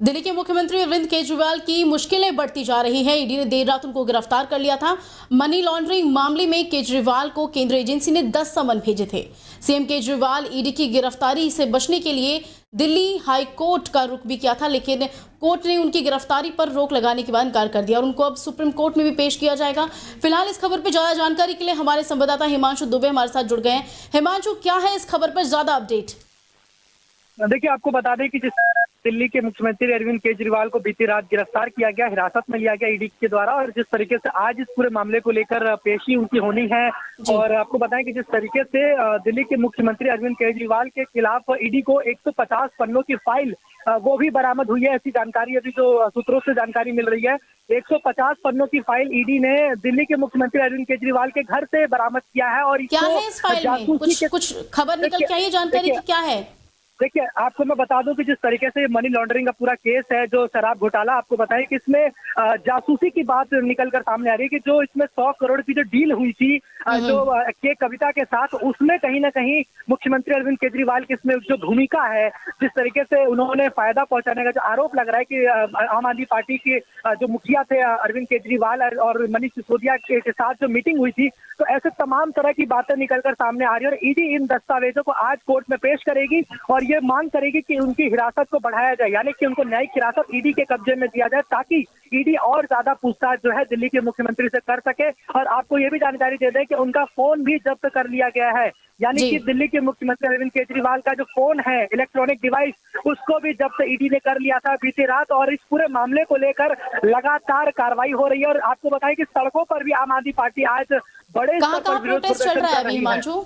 दिल्ली के मुख्यमंत्री अरविंद केजरीवाल की मुश्किलें बढ़ती जा रही हैं। ईडी ने देर रात उनको गिरफ्तार कर लिया था। मनी लॉन्ड्रिंग मामले में केजरीवाल को केंद्रीय एजेंसी ने 10 समन भेजे थे। सीएम केजरीवाल ईडी की गिरफ्तारी से बचने के लिए दिल्ली हाई कोर्ट का रुख भी किया था, लेकिन कोर्ट ने उनकी गिरफ्तारी पर रोक लगाने के बाद इनकार कर दिया और उनको अब सुप्रीम कोर्ट में भी पेश किया जाएगा। फिलहाल इस खबर पर ज्यादा जानकारी के लिए हमारे संवाददाता हिमांशु दुबे हमारे साथ जुड़ गए हैं। हिमांशु, क्या है इस खबर पर ज्यादा अपडेट? देखिए, आपको बता दें कि जिस दिल्ली के मुख्यमंत्री अरविंद केजरीवाल को बीती रात गिरफ्तार किया गया, हिरासत में लिया गया ईडी के द्वारा, और जिस तरीके से आज इस पूरे मामले को लेकर पेशी उनकी होनी है। और आपको बताएं कि जिस तरीके से दिल्ली के मुख्यमंत्री अरविंद केजरीवाल के खिलाफ ईडी को 150 पन्नों की फाइल वो भी बरामद हुई है। ऐसी जानकारी अभी जो सूत्रों से जानकारी मिल रही है, 150 पन्नों की फाइल ईडी ने दिल्ली के मुख्यमंत्री अरविंद केजरीवाल के घर से बरामद किया है। और क्या है इस फाइल में? कुछ खबर निकल के आई है जानकारी की क्या है? देखिए, आपको मैं बता दूं कि जिस तरीके से मनी लॉन्ड्रिंग का पूरा केस है, जो शराब घोटाला, आपको बताएं कि इसमें जासूसी की बात निकलकर सामने आ रही है कि जो इसमें 100 करोड़ की जो डील हुई थी जो के कविता के साथ, उसमें कहीं ना कहीं मुख्यमंत्री अरविंद केजरीवाल की इसमें जो भूमिका है, जिस तरीके से उन्होंने फायदा पहुंचाने का जो आरोप लग रहा है कि आम आदमी पार्टी के जो मुखिया थे अरविंद केजरीवाल और मनीष सिसोदिया के साथ जो मीटिंग हुई थी, तो ऐसे तमाम तरह की बातें निकलकर सामने आ रही है। और ईडी इन दस्तावेजों को आज कोर्ट में पेश करेगी और ये मांग करेगी कि उनकी हिरासत को बढ़ाया जाए, यानी कि उनको न्यायिक हिरासत ईडी के कब्जे में दिया जाए, ताकि ईडी और ज्यादा पूछताछ जो है दिल्ली के मुख्यमंत्री से कर सके। और आपको ये भी जानकारी दे दें कि उनका फोन भी जब्त कर लिया गया है, यानी कि दिल्ली के मुख्यमंत्री अरविंद केजरीवाल का जो फोन है, इलेक्ट्रॉनिक डिवाइस, उसको भी जब्त ईडी ने कर लिया था बीती रात। और इस पूरे मामले को लेकर लगातार कार्रवाई हो रही है। और आपको बताएं कि सड़कों पर भी आम आदमी पार्टी आज बड़े स्तर पर विरोध प्रदर्शन कर रही है।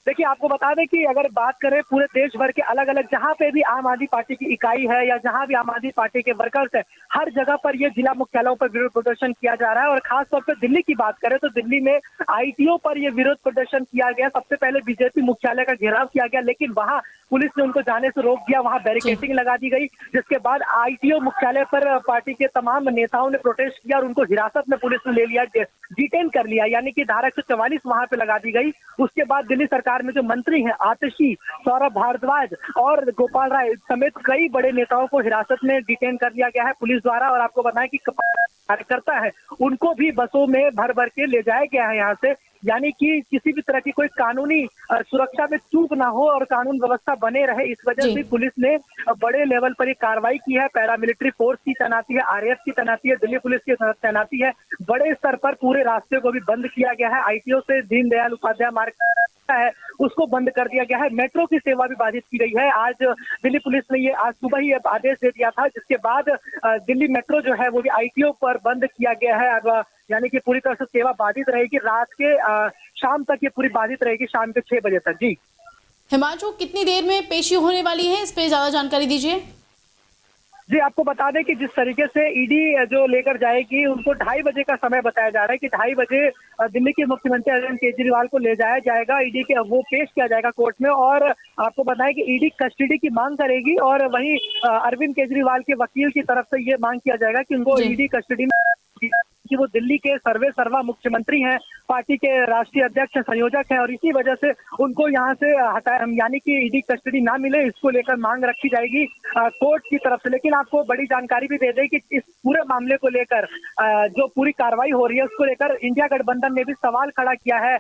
देखिए, आपको बता दें कि अगर बात करें पूरे देश भर के अलग अलग जहां पे भी आम आदमी पार्टी की इकाई है या जहां भी आम आदमी पार्टी के वर्कर्स है, हर जगह पर ये जिला मुख्यालयों पर विरोध प्रदर्शन किया जा रहा है। और खासतौर पर दिल्ली की बात करें तो दिल्ली में आईटीओ पर यह विरोध प्रदर्शन किया गया। सबसे पहले बीजेपी मुख्यालय का घेराव किया गया, लेकिन वहां पुलिस ने उनको जाने से रोक दिया, वहां बैरिकेडिंग लगा दी गई, जिसके बाद आईटीओ मुख्यालय पर पार्टी के तमाम नेताओं ने प्रोटेस्ट किया और उनको हिरासत में पुलिस ने ले लिया, डिटेन कर लिया, यानी कि धारा 144 वहां पे लगा दी गई। उसके बाद दिल्ली सरकार में जो मंत्री हैं आतिशी, सौरभ भारद्वाज और गोपाल राय समेत कई बड़े नेताओं को हिरासत में डिटेन कर लिया गया है पुलिस द्वारा। और आपको बताएं कि कार्यकर्ता है उनको भी बसों में भर भर के ले जाया गया है यहाँ से, यानी कि किसी भी तरह की कोई कानूनी सुरक्षा में चूक ना हो और कानून व्यवस्था बने रहे, इस वजह से पुलिस ने बड़े लेवल पर ये कार्रवाई की है। पैरामिलिट्री फोर्स की तैनाती है, आरएएफ की तैनाती है, दिल्ली पुलिस की तैनाती है। बड़े स्तर पर पूरे रास्ते को भी बंद किया गया है। आईटीओ से दीनदयाल उपाध्याय मार्ग है उसको बंद कर दिया गया है। मेट्रो की सेवा भी बाधित की गई है। आज दिल्ली पुलिस ने ये आज सुबह ही आदेश दे दिया था, जिसके बाद दिल्ली मेट्रो जो है वो भी आईटीओ पर बंद किया गया है। अब यानी कि पूरी तरह से सेवा बाधित रहेगी, रात के शाम तक ये पूरी बाधित रहेगी, शाम के 6 बजे तक। जी हिमांशु, कितनी देर में पेशी होने वाली है, इस पे ज्यादा जानकारी दीजिए। जी, आपको बता दें कि जिस तरीके से ईडी जो लेकर जाएगी, उनको 2:30 बजे का समय बताया जा रहा है कि 2:30 बजे दिल्ली के मुख्यमंत्री अरविंद केजरीवाल को ले जाया जाएगा, ईडी के वो पेश किया जाएगा कोर्ट में। और आपको बताएं कि ईडी कस्टडी की मांग करेगी और वहीं अरविंद केजरीवाल के वकील की तरफ से ये मांग किया जाएगा कि उनको ईडी कस्टडी में, कि वो दिल्ली के सर्वे सर्वा मुख्यमंत्री हैं, पार्टी के राष्ट्रीय अध्यक्ष संयोजक हैं, और इसी वजह से उनको यहाँ से हटाया, यानी कि ईडी कस्टडी ना मिले, इसको लेकर मांग रखी जाएगी कोर्ट की तरफ से। लेकिन आपको बड़ी जानकारी भी दे दें कि इस पूरे मामले को लेकर जो पूरी कार्रवाई हो रही है उसको लेकर इंडिया गठबंधन ने भी सवाल खड़ा किया है।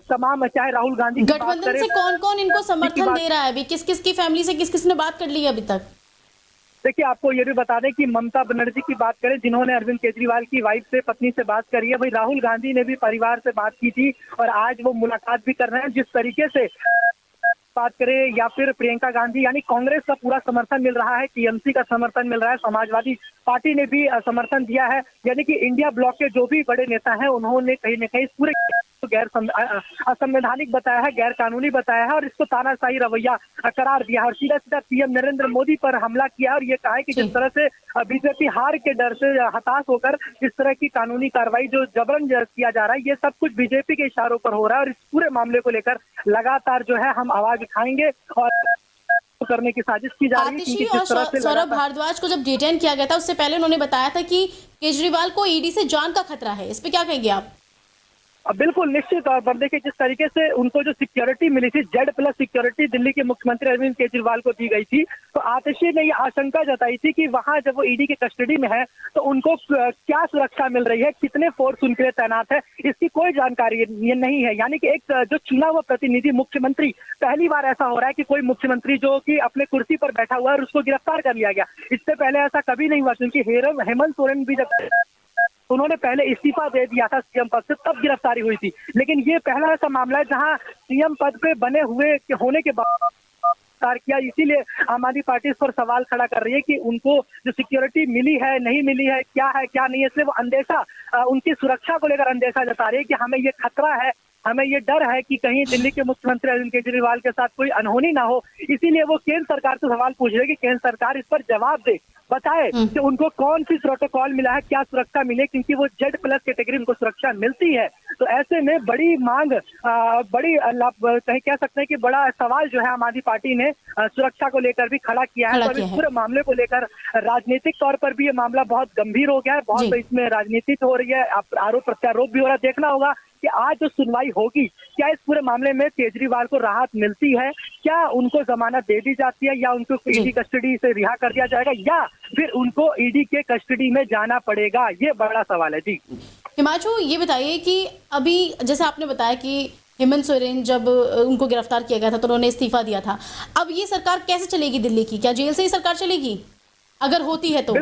तमाम, चाहे राहुल गांधी गठबंधन से कौन कौन इनको समर्थन दे रहा है, अभी किस किस की फैमिली से किस किसने बात कर ली है अभी तक? देखिए, आपको ये भी बता दें कि ममता बनर्जी की बात करें, जिन्होंने अरविंद केजरीवाल की वाइफ से, पत्नी से बात करी है, भाई राहुल गांधी ने भी परिवार से बात की थी और आज वो मुलाकात भी कर रहे हैं। जिस तरीके से बात करें, या फिर प्रियंका गांधी, यानी कांग्रेस का पूरा समर्थन मिल रहा है, टीएमसी का समर्थन मिल रहा है, समाजवादी पार्टी ने भी समर्थन दिया है, यानी कि इंडिया ब्लॉक के जो भी बड़े नेता हैं उन्होंने कहीं न कहीं इस पूरे गैर असंवैधानिक बताया है, गैर कानूनी बताया है और इसको तानाशाही रवैया करार दिया है और सीधा सीधा पीएम नरेंद्र मोदी पर हमला किया और ये कहा है कि जिस तरह से बीजेपी हार के डर से हताश होकर इस तरह की कानूनी कार्रवाई जो जबरन किया जा रहा है, ये सब कुछ बीजेपी के इशारों पर हो रहा है। और इस पूरे मामले को लेकर लगातार जो है हम आवाज उठाएंगे और करने की साजिश की जा रही है। और सौरभ भारद्वाज को जब डिटेन किया गया था, उससे पहले उन्होंने बताया था कि केजरीवाल को ईडी से जान का खतरा है, इस पे क्या कहेंगे आप? बिल्कुल निश्चित तौर पर देखिए जिस तरीके से उनको जो सिक्योरिटी मिली थी, जेड+ सिक्योरिटी दिल्ली के मुख्यमंत्री अरविंद केजरीवाल को दी गई थी, तो आतिशी ने ये आशंका जताई थी कि वहां जब वो ईडी की कस्टडी में है तो उनको क्या सुरक्षा मिल रही है, कितने फोर्स उनके लिए तैनात है, इसकी कोई जानकारी ये नहीं है। यानी कि एक जो चुना हुआ प्रतिनिधि मुख्यमंत्री, पहली बार ऐसा हो रहा है कि कोई मुख्यमंत्री जो कि अपने कुर्सी पर बैठा हुआ है और उसको गिरफ्तार कर लिया गया। इससे पहले ऐसा कभी नहीं हुआ, क्योंकि हेमंत सोरेन भी जब उन्होंने पहले इस्तीफा दे दिया था सीएम पद से, तब गिरफ्तारी हुई थी। लेकिन ये पहला ऐसा मामला है जहां सीएम पद पे बने हुए होने के बाद गिरफ्तार किया। इसीलिए आम आदमी पार्टी इस पर सवाल खड़ा कर रही है कि उनको जो सिक्योरिटी मिली है, नहीं मिली है, क्या नहीं है। इसलिए वो अंदेशा, उनकी सुरक्षा को लेकर अंदेशा जता रही है कि हमें ये खतरा है, हमें ये डर है कि कहीं दिल्ली के मुख्यमंत्री अरविंद केजरीवाल के साथ कोई अनहोनी ना हो। इसीलिए वो केंद्र सरकार से सवाल पूछ रहे हैं कि केंद्र सरकार इस पर जवाब दे, बताए कि उनको कौन सी प्रोटोकॉल मिला है, क्या सुरक्षा मिले, क्योंकि वो जेड+ कैटेगरी उनको सुरक्षा मिलती है। तो ऐसे में बड़ी मांग, बड़ी कहीं कह सकते हैं कि बड़ा सवाल जो है आम आदमी पार्टी ने सुरक्षा को लेकर भी खड़ा किया है। तो इस पूरे मामले को लेकर राजनीतिक तौर पर भी ये मामला बहुत गंभीर हो गया है, बहुत इसमें राजनीति हो रही है, आरोप प्रत्यारोप भी हो रहा है। देखना होगा कि आज जो सुनवाई होगी, क्या इस पूरे मामले में केजरीवाल को राहत मिलती है, क्या उनको जमानत दे दी जाती है, या उनको ईडी कस्टडी से रिहा कर दिया जाएगा, या फिर उनको ईडी के कस्टडी में जाना पड़ेगा, ये बड़ा सवाल है। जी हिमांशु, ये बताइए कि अभी जैसे आपने बताया कि हेमंत सोरेन जब उनको गिरफ्तार किया गया था तो उन्होंने इस्तीफा दिया था, अब ये सरकार कैसे चलेगी दिल्ली की? क्या जेल से ही सरकार चलेगी अगर होती है तो?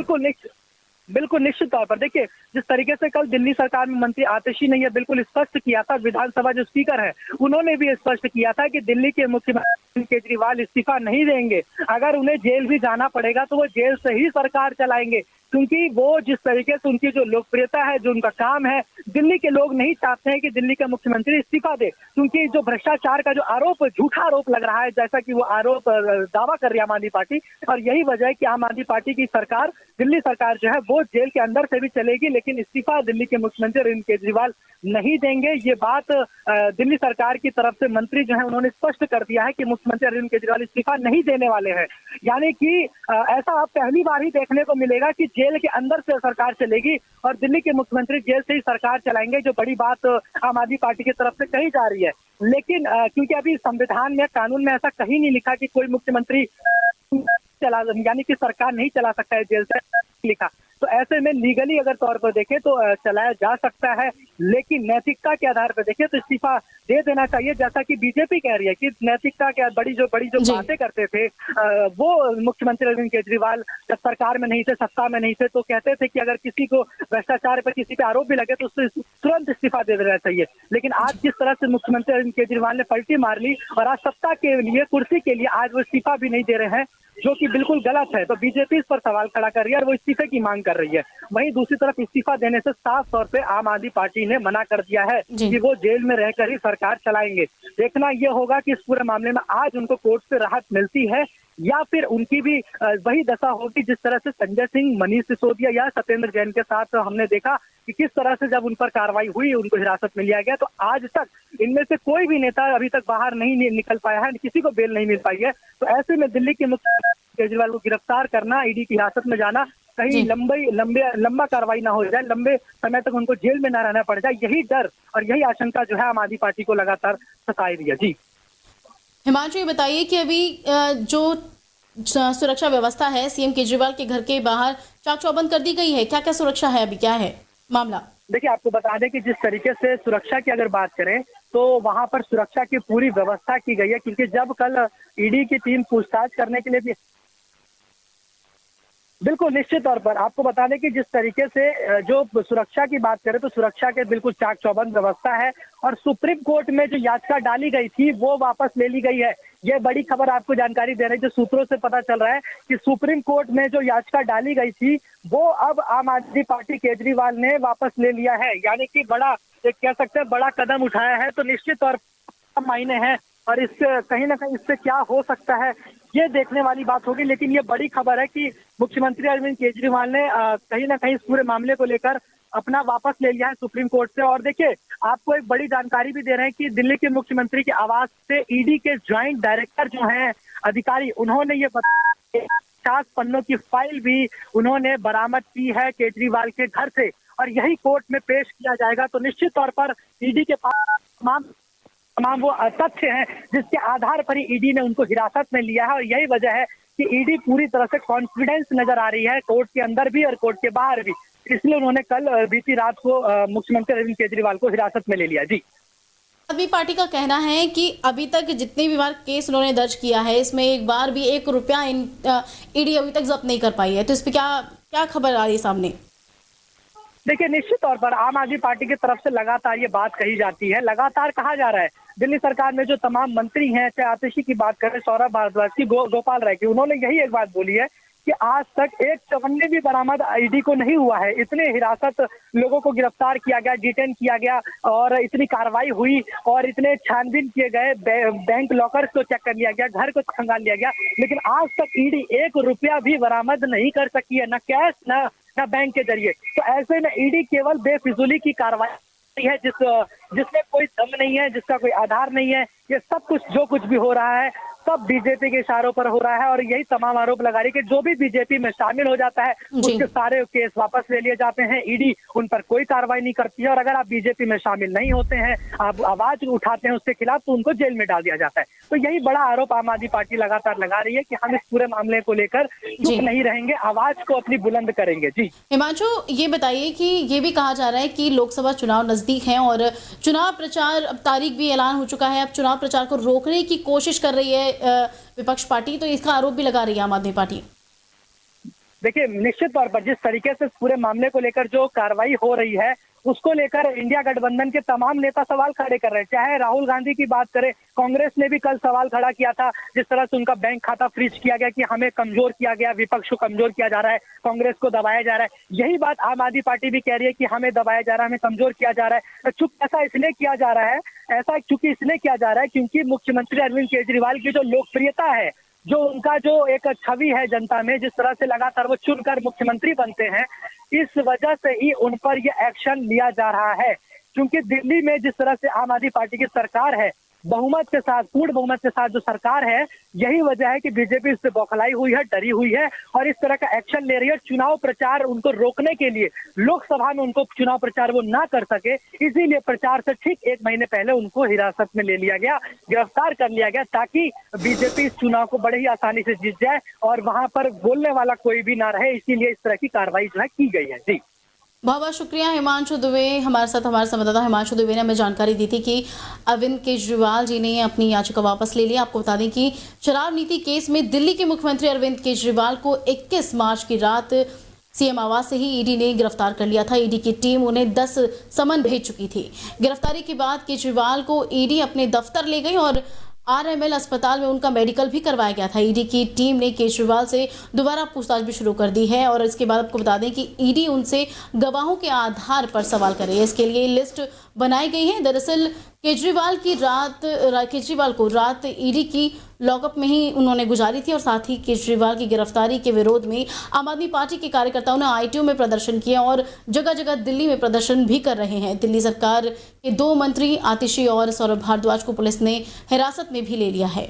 बिल्कुल निश्चित तौर पर देखिए जिस तरीके से कल दिल्ली सरकार में मंत्री आतिशी ने यह बिल्कुल स्पष्ट किया था, विधानसभा जो स्पीकर है उन्होंने भी स्पष्ट किया था कि दिल्ली के मुख्यमंत्री केजरीवाल इस्तीफा नहीं देंगे, अगर उन्हें जेल भी जाना पड़ेगा तो वो जेल से ही सरकार चलाएंगे। क्योंकि वो जिस तरीके से उनकी जो लोकप्रियता है, जो उनका काम है, दिल्ली के लोग नहीं चाहते हैं कि दिल्ली का मुख्यमंत्री इस्तीफा दे, क्योंकि जो भ्रष्टाचार का जो आरोप, झूठा आरोप लग रहा है, जैसा कि वो आरोप दावा कर रही है आम आदमी पार्टी, और यही वजह है कि आम आदमी पार्टी की सरकार, दिल्ली सरकार जो है वो जेल के अंदर से भी चलेगी, लेकिन इस्तीफा दिल्ली के मुख्यमंत्री अरविंद केजरीवाल नहीं देंगे। ये बात दिल्ली सरकार की तरफ से मंत्री जो है उन्होंने स्पष्ट कर दिया है कि मुख्यमंत्री अरविंद केजरीवाल इस्तीफा नहीं देने वाले हैं। यानी कि ऐसा आप पहली बार ही देखने को मिलेगा कि जेल के अंदर से सरकार चलेगी और दिल्ली के मुख्यमंत्री जेल से ही सरकार चलाएंगे, जो बड़ी बात आम आदमी पार्टी की तरफ से कही जा रही है। लेकिन क्योंकि अभी संविधान में, कानून में ऐसा कहीं नहीं लिखा कि कोई मुख्यमंत्री यानी कि सरकार नहीं चला सकता है जेल से, लिखा, तो ऐसे में लीगली अगर तौर पर देखें तो चलाया जा सकता है, लेकिन नैतिकता के आधार पर देखें तो इस्तीफा दे देना चाहिए। जैसा कि बीजेपी कह रही है कि नैतिकता के बड़ी जो बातें करते थे वो मुख्यमंत्री अरविंद केजरीवाल जब सरकार में नहीं थे, सत्ता में नहीं थे, तो कहते थे कि अगर किसी को भ्रष्टाचार पर किसी पे आरोप भी लगे तो उससे तुरंत इस्तीफा दे देना चाहिए। लेकिन आज जिस तरह से मुख्यमंत्री अरविंद केजरीवाल ने पलटी मार ली और आज सत्ता के लिए, कुर्सी के लिए आज वो इस्तीफा भी नहीं दे रहे हैं, जो कि बिल्कुल गलत है। तो बीजेपी इस पर सवाल खड़ा कर रही है और वो इस्तीफे की मांग कर रही है। वहीं दूसरी तरफ इस्तीफा देने से साफ तौर पे आम आदमी पार्टी ने मना कर दिया है कि वो जेल में रहकर ही सरकार चलाएंगे। देखना ये होगा कि इस पूरे मामले में आज उनको कोर्ट से राहत मिलती है या फिर उनकी भी वही दशा होगी जिस तरह से संजय सिंह, मनीष सिसोदिया या सत्येंद्र जैन के साथ हमने देखा कि किस तरह से जब उन पर कार्रवाई हुई, उनको हिरासत में लिया गया, तो आज तक इनमें से कोई भी नेता अभी तक बाहर नहीं निकल पाया है, किसी को बेल नहीं मिल पाई है। तो ऐसे में दिल्ली के मुख्यमंत्री केजरीवाल को गिरफ्तार करना, ईडी की हिरासत में जाना, कहीं लंबा कार्रवाई ना हो जाए, लंबे समय तक उनको जेल में ना रहना पड़ जाए, यही डर और यही आशंका जो है आम आदमी पार्टी को लगातार सताई रही है। जी हिमांशु, ये बताइए कि अभी जो सुरक्षा व्यवस्था है सीएम केजरीवाल के घर के बाहर चाक चौबंद कर दी गई है, क्या क्या सुरक्षा है, अभी क्या है मामला? देखिए आपको बता दें कि जिस तरीके से सुरक्षा की अगर बात करें तो वहां पर सुरक्षा की पूरी व्यवस्था की गई है, क्योंकि जब कल ईडी की टीम पूछताछ करने के लिए भी, बिल्कुल निश्चित तौर पर आपको बता दें कि जिस तरीके से जो सुरक्षा की बात करें तो सुरक्षा के बिल्कुल चाक चौबंद व्यवस्था है और सुप्रीम कोर्ट में जो याचिका डाली गई थी वो वापस ले ली गई है। ये बड़ी खबर आपको जानकारी दे रही है, जो सूत्रों से पता चल रहा है कि सुप्रीम कोर्ट में जो याचिका डाली गई थी वो अब आम आदमी पार्टी केजरीवाल ने वापस ले लिया है। यानी कि बड़ा, एक कह सकते हैं बड़ा कदम उठाया है। तो निश्चित तौर पर मायने हैं और इससे कहीं ना कहीं इससे क्या हो सकता है ये देखने वाली बात होगी। लेकिन ये बड़ी खबर है कि मुख्यमंत्री अरविंद केजरीवाल ने कहीं ना कहीं इस पूरे मामले को लेकर अपना वापस ले लिया है सुप्रीम कोर्ट से। और देखिए आपको एक बड़ी जानकारी भी दे रहे हैं कि दिल्ली के मुख्यमंत्री के आवास से ईडी के ज्वाइंट डायरेक्टर जो हैं अधिकारी, उन्होंने ये 50 पन्नों की फाइल भी उन्होंने बरामद की है केजरीवाल के घर से। और यही कोर्ट में पेश किया जाएगा। तो निश्चित तौर पर ईडी के पास तमाम वो तथ्य हैं जिसके आधार पर ही ईडी ने उनको हिरासत में लिया है, और यही वजह है कि ईडी पूरी तरह से कॉन्फिडेंस नजर आ रही है कोर्ट के अंदर भी और कोर्ट के बाहर भी। इसलिए उन्होंने कल बीती रात को मुख्यमंत्री अरविंद केजरीवाल को हिरासत में ले लिया। जी, आदमी पार्टी का कहना है कि अभी तक जितने भी बार केस उन्होंने दर्ज किया है, इसमें एक बार भी 1 रुपया ईडी अभी तक जब्त नहीं कर पाई है। तो इस पे क्या खबर आ रही है सामने? देखिए, निश्चित तौर पर आम आदमी पार्टी की तरफ से लगातार ये बात कही जाती है, लगातार कहा जा रहा है। दिल्ली सरकार में जो तमाम मंत्री हैं, चाहे आतिशी की बात करें, सौरभ भारद्वाज की, गोपाल राय की, उन्होंने यही एक बात बोली है कि आज तक एक चवन्नी भी बरामद ईडी को नहीं हुआ है। इतने हिरासत लोगों को गिरफ्तार किया गया, डिटेन किया गया और इतनी कार्रवाई हुई और इतने छानबीन किए गए, बैंक लॉकर्स को चेक कर लिया गया, घर को खंगाल लिया गया, लेकिन आज तक ईडी 1 रुपया भी बरामद नहीं कर सकी है, न कैश न बैंक के जरिए। तो ऐसे में ईडी केवल बेफिजूली की कार्रवाई है जिसमें कोई दम नहीं है, जिसका कोई आधार नहीं है। ये सब कुछ जो कुछ भी हो रहा है सब बीजेपी के इशारों पर हो रहा है, और यही तमाम आरोप लगा रही है कि जो भी बीजेपी में शामिल हो जाता है उसके सारे केस वापस ले लिए जाते हैं, ईडी उन पर कोई कार्रवाई नहीं करती है, और अगर आप बीजेपी में शामिल नहीं होते हैं, आप आवाज उठाते हैं उसके खिलाफ, तो उनको जेल में डाल दिया जाता है। तो यही बड़ा आरोप आम आदमी पार्टी लगातार लगा रही है कि हम इस पूरे मामले को लेकर चुप नहीं रहेंगे, आवाज को अपनी बुलंद करेंगे। जी हिमांशु, ये बताइए कि ये भी कहा जा रहा है कि लोकसभा चुनाव नजदीक है और चुनाव प्रचार, अब तारीख भी ऐलान हो चुका है, अब चुनाव प्रचार को रोकने की कोशिश कर रही है विपक्ष पार्टी, तो इसका आरोप भी लगा रही है आम आदमी पार्टी। देखिए, निश्चित तौर पर जिस तरीके से पूरे मामले को लेकर जो कार्रवाई हो रही है उसको लेकर इंडिया गठबंधन के तमाम नेता सवाल खड़े कर रहे हैं। चाहे राहुल गांधी की बात करें, कांग्रेस ने भी कल सवाल खड़ा किया था, जिस तरह से उनका बैंक खाता फ्रीज किया गया कि हमें कमजोर किया गया, विपक्ष को कमजोर किया जा रहा है, कांग्रेस को दबाया जा रहा है। यही बात आम आदमी पार्टी भी कह रही है कि हमें दबाया जा रहा है, हमें कमजोर किया जा रहा है। चुप ऐसा इसलिए किया जा रहा है, ऐसा चूंकि इसलिए किया जा रहा है क्योंकि मुख्यमंत्री अरविंद केजरीवाल की जो लोकप्रियता है, जो उनका जो एक छवि है जनता में, जिस तरह से लगातार वो चुनकर मुख्यमंत्री बनते हैं, इस वजह से ही उन पर ये एक्शन लिया जा रहा है। क्योंकि दिल्ली में जिस तरह से आम आदमी पार्टी की सरकार है, बहुमत के साथ, पूर्ण बहुमत के साथ जो सरकार है, यही वजह है कि बीजेपी इससे बौखलाई हुई है, डरी हुई है और इस तरह का एक्शन ले रही है। चुनाव प्रचार उनको रोकने के लिए, लोकसभा में उनको चुनाव प्रचार वो ना कर सके, इसीलिए प्रचार से ठीक 1 महीने पहले उनको हिरासत में ले लिया गया, गिरफ्तार कर लिया गया, ताकि बीजेपी इस चुनाव को बड़े ही आसानी से जीत जाए और वहां पर बोलने वाला कोई भी ना रहे। इसीलिए इस तरह की कार्रवाई जो है की गई है। जी, बहुत बहुत शुक्रिया हिमांशु दुबे, हमारे संवाददाता हिमांशु दुबे ने हमें जानकारी दी थी कि अरविंद केजरीवाल जी ने अपनी याचिका वापस ले ली। आपको बता दें कि शराब नीति केस में दिल्ली के मुख्यमंत्री अरविंद केजरीवाल को 21 मार्च की रात सीएम आवास से ही ईडी ने गिरफ्तार कर लिया था। ईडी की टीम उन्हें 10 समन भेज चुकी थी। गिरफ्तारी के बाद केजरीवाल को ईडी अपने दफ्तर ले गई और आरएमएल अस्पताल में उनका मेडिकल भी करवाया गया था। ईडी की टीम ने केजरीवाल से दोबारा पूछताछ भी शुरू कर दी है और इसके बाद आपको बता दें कि ईडी उनसे गवाहों के आधार पर सवाल करे, इसके लिए लिस्ट बनाई गई है। दरअसल केजरीवाल को रात ईडी की लॉकअप में ही उन्होंने गुजारी थी और साथ ही केजरीवाल की गिरफ्तारी के विरोध में आम आदमी पार्टी के कार्यकर्ताओं ने आईटीओ में प्रदर्शन किया और जगह जगह दिल्ली में प्रदर्शन भी कर रहे हैं। दिल्ली सरकार के 2 मंत्री आतिशी और सौरभ भारद्वाज को पुलिस ने हिरासत में भी ले लिया है।